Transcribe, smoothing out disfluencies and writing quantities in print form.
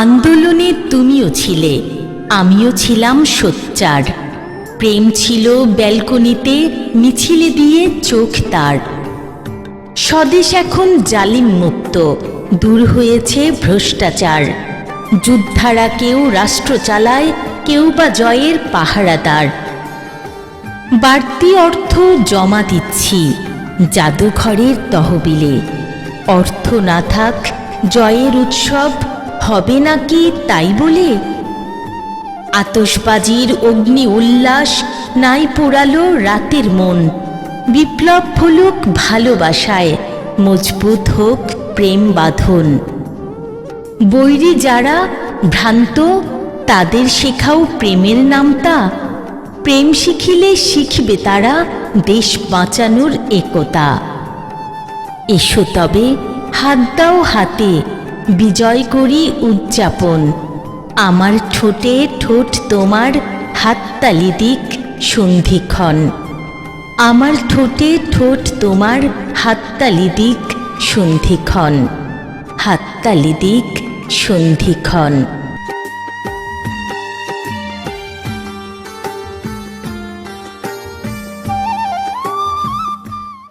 আন্দোলনে তুমিও ছিলে, আমিও ছিলাম সোচ্চার। প্রেম ছিল ব্যালকনিতে মিছিলে দিয়ে চোখ তার। স্বদেশ এখন জালিম মুক্ত, দূর হয়েছে ভ্রষ্টাচার। যোদ্ধারা কেউ রাষ্ট্র চালায়, কেউ বা জয়ের পাহারাদার। বাড়তি অর্থ জমা দিচ্ছি জাদুঘরের তহবিলে। অর্থ না থাক জয়ের উৎসব হবে নাকি তাই বলে? আতশবাজির অগ্নি উল্লাস নাই পোড়ালো রাতের মন। বিপ্লব হলুক ভালোবাসায়, মজবুত হোক প্রেম বাঁধন। বৈরী যারা ভ্রান্ত, তাদের শেখাও প্রেমের নামতা। প্রেম শিখিলে শিখবে তারা দেশ বাঁচানোর একতা। এসো তবে হাত দাও হাতে, বিজয় করি উদযাপন। আমার ঠোঁটে ঠোঁট তোমার, হাততালি দিক সন্ধিক্ষণ। আমার ঠোঁটে ঠোঁট তোমার, হাততালি দিক সন্ধিক্ষণ। হাততালি দিক সন্ধিক্ষণ।